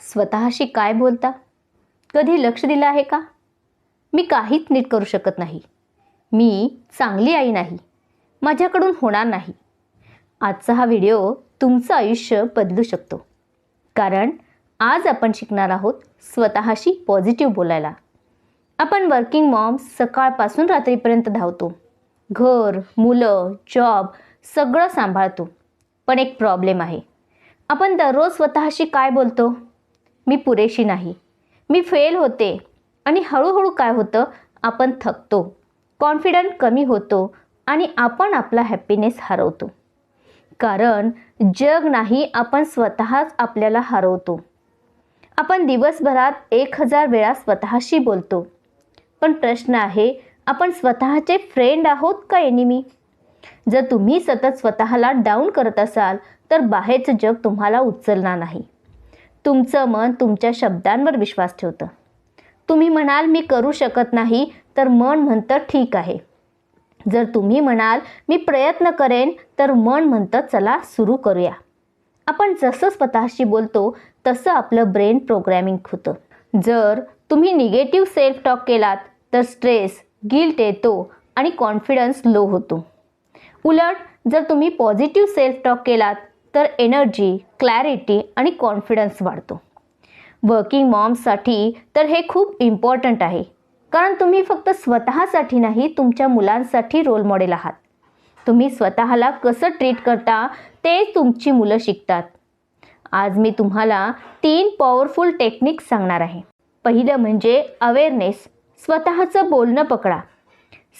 स्वतःशी काय बोलता? कधी लक्ष दिलं आहे का? मी काहीच नीट करू शकत नाही. मी चांगली आई नाही. माझ्याकडून होणार नाही. आजचा हा व्हिडिओ तुमचं आयुष्य बदलू शकतो. कारण आज आपण शिकणार आहोत स्वतःशी पॉझिटिव्ह बोलायला. आपण वर्किंग मॉम्स सकाळपासून रात्रीपर्यंत धावतो. घर, मुलं, जॉब सगळं सांभाळतो. पण एक प्रॉब्लेम आहे. आपण दररोज स्वतःशी काय बोलतो? मी पुरेशी नाही. मी फेल होते. आणि हळूहळू काय होतं? आपण थकतो. कॉन्फिडन्स कमी होतो आणि आपण आपला हॅपीनेस हरवतो. कारण जग नाही, आपण स्वतःच आपल्याला हरवतो. आपण दिवसभरात 1000 वेळा स्वतःशी बोलतो. पण प्रश्न आहे, आपण स्वतःचे फ्रेंड आहोत का एनिमी? जर तुम्ही सतत स्वतःला डाऊन करत असाल तर बाहेरचं जग तुम्हाला उचलणार नाही. तुमचं मन तुमच्या शब्दांवर विश्वास ठेवतं. तुम्ही म्हणाल मी करू शकत नाही तर मन म्हणतं ठीक आहे. जर तुम्ही म्हणाल मी प्रयत्न करेन तर मन म्हणतं चला सुरू करूया. आपण जसं स्वतःशी बोलतो तसं आपलं ब्रेन प्रोग्रॅमिंग होतं. जर तुम्ही निगेटिव्ह सेल्फ टॉक केलात तर स्ट्रेस, गिल्ट येतो आणि कॉन्फिडन्स लो होतो. उलट जर तुम्ही पॉझिटिव्ह सेल्फ टॉक केलात तर एनर्जी, क्लॅरिटी आणि कॉन्फिडन्स वाढतो. वर्किंग मॉम्ससाठी तर हे खूप इम्पॉर्टंट आहे. कारण तुम्ही फक्त स्वतःसाठी नाही, तुमच्या मुलांसाठी रोल मॉडेल आहात. तुम्ही स्वतःला कसं ट्रीट करता ते तुमची मुलं शिकतात. आज मी तुम्हाला 3 पॉवरफुल टेक्निक्स सांगणार आहे. पहिलं म्हणजे अवेअरनेस. स्वतःचं बोलणं पकडा.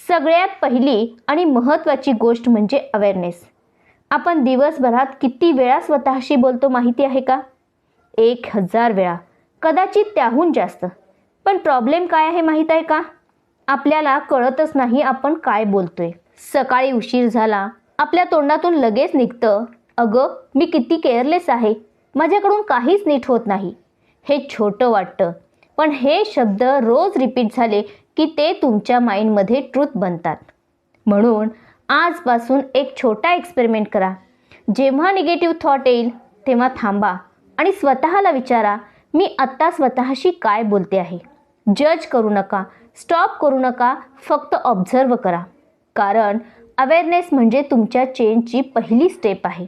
सगळ्यात पहिली आणि महत्त्वाची गोष्ट म्हणजे अवेअरनेस. आपण दिवसभरात किती वेळा स्वतःशी बोलतो माहिती आहे का? 1000 वेळा, कदाचित त्याहून जास्त. पण प्रॉब्लेम काय आहे माहीत आहे का? आपल्याला कळतच नाही आपण काय बोलतोय. सकाळी उशीर झाला, आपल्या तोंडातून लगेच निघतं, अगं मी किती केअरलेस आहे, माझ्याकडून काहीच नीट होत नाही. हे छोटं वाटतं, पण हे शब्द रोज रिपीट झाले की ते तुमच्या माइंडमध्ये ट्रूथ बनतात. म्हणून आजपासून एक छोटा एक्सपेरिमेंट करा. जेव्हा निगेटिव्ह थॉट येईल तेव्हा थांबा आणि स्वतःला विचारा, मी आत्ता स्वतःशी काय बोलते आहे. जज करू नका, स्टॉप करू नका, फक्त ऑब्झर्व करा. कारण अवेअरनेस म्हणजे तुमच्या चेंजची पहिली स्टेप आहे.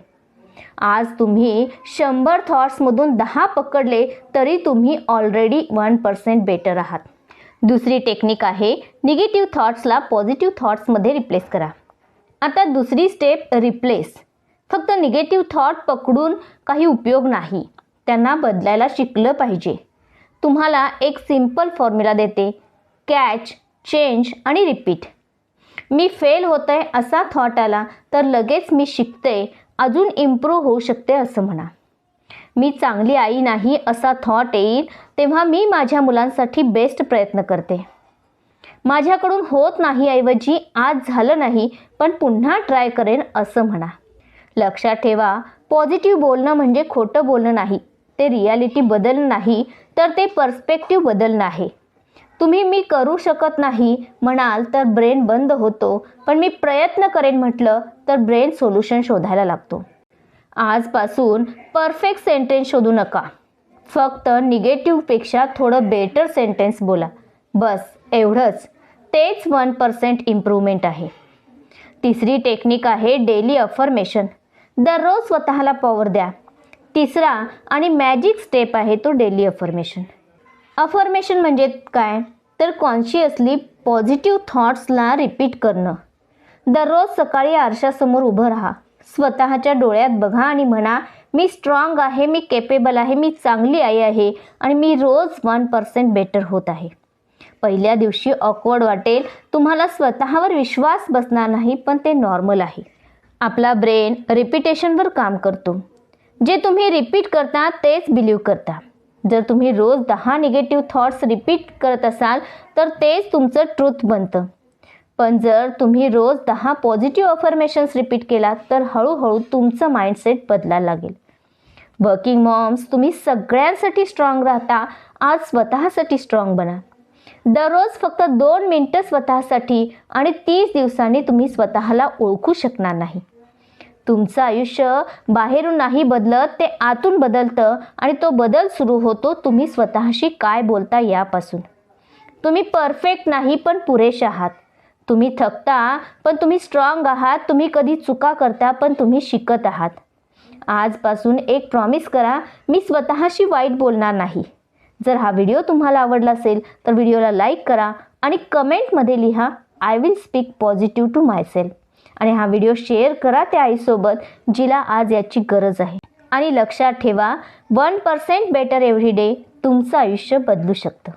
आज तुम्ही 100 थॉट्समधून 10 पकडले तरी तुम्ही ऑलरेडी 1% बेटर आहात. दुसरी टेक्निक आहे, निगेटिव्ह थॉट्सला पॉझिटिव्ह थॉट्समध्ये रिप्लेस करा. आता दुसरी स्टेप रिप्लेस. फक्त निगेटिव्ह थॉट पकडून काही उपयोग नाही, त्यांना बदलायला शिकलं पाहिजे. तुम्हाला एक सिंपल फॉर्म्युला देते. कॅच, चेंज आणि रिपीट. मी फेल होतंय असा थॉट आला तर लगेच मी शिकते, अजून इम्प्रूव्ह होऊ शकते असं म्हणा. मी चांगली आई नाही असा थॉट येईल तेव्हा मी माझ्या मुलांसाठी बेस्ट प्रयत्न करते. माझ्याकडून होत नाही ऐवजी आज झालं नाही पण पुन्हा ट्राय करेन असं म्हणा. लक्षात ठेवा, पॉझिटिव्ह बोलणं म्हणजे खोटं बोलणं नाही. ते रियालिटी बदलणं नाही तर ते पर्स्पेक्टिव्ह बदलणं आहे. तुम्ही मी करू शकत नाही म्हणाल तर ब्रेन बंद होतो, पण मी प्रयत्न करेन म्हटलं तर ब्रेन सोल्युशन शोधायला लागतो. आजपासून परफेक्ट सेंटेन्स शोधू नका. फक्त निगेटिव्हपेक्षा थोडं बेटर सेंटेन्स बोला. बस एवढंच. तेच 1% इम्प्रूव्हमेंट आहे. तिसरी टेक्निक आहे डेली अफर्मेशन. दररोज स्वतःला पॉवर द्या. तिसरा आणि मॅजिक स्टेप आहे तो डेली अफर्मेशन. अफर्मेशन म्हणजे काय? तर कॉन्शियसली पॉझिटिव्ह थॉट्सला रिपीट करणं. दररोज सकाळी आरशासमोर उभं राहा. स्वतःच्या डोळ्यात बघा आणि म्हणा, मी स्ट्रॉंग आहे, मी केपेबल आहे, मी चांगली आई आहे आणि मी रोज 1% बेटर होत आहे. पहिल्या दिवशी ऑकवर्ड वाटेल, तुम्हाला स्वतःवर विश्वास बसणार नाही, पण ते नॉर्मल आहे. आपला ब्रेन रिपिटेशनवर काम करतो. जे तुम्ही रिपीट करता तेच बिलीव्ह करता. जर तुम्ही रोज 10 निगेटिव्ह थॉट्स रिपीट करत असाल तर तेच तुमचं ट्रूथ बनतं. पण जर तुम्ही रोज 10 पॉझिटिव्ह अफर्मेशन्स रिपीट केलात तर हळूहळू तुमचं माइंडसेट बदलायला लागेल. वर्किंग मॉम्स, तुम्ही सगळ्यांसाठी स्ट्रॉंग राहता. आज स्वतःसाठी स्ट्रॉंग बना. दररोज फक्त 2 मिनिटं स्वतःसाठी आणि 30 दिवसांनी तुम्ही स्वतःला ओळखू शकणार नाही. तुमचं आयुष्य बाहेरून नाही बदलत, ते आतून बदलतं आणि तो बदल सुरू होतो तुम्ही स्वतःशी काय बोलता यापासून. तुम्ही परफेक्ट नाही पण पुरेसे आहात. तुम्ही थकता पण तुम्ही स्ट्रॉंग आहात. तुम्ही कधी चुका करता पण तुम्ही शिकत आहात. आजपासून एक प्रॉमिस करा, मी स्वतःशी वाईट बोलणार नाही. जर हा व्हिडिओ तुम्हाला आवडला असेल तर व्हिडिओला लाईक करा आणि कमेंटमध्ये लिहा, I will speak positive to myself. आणि हा व्हिडिओ शेअर करा त्या आईसोबत जिला आज याची गरज आहे. आणि लक्षात ठेवा, 1% बेटर एव्हरी डे तुमचं आयुष्य बदलू शकतं.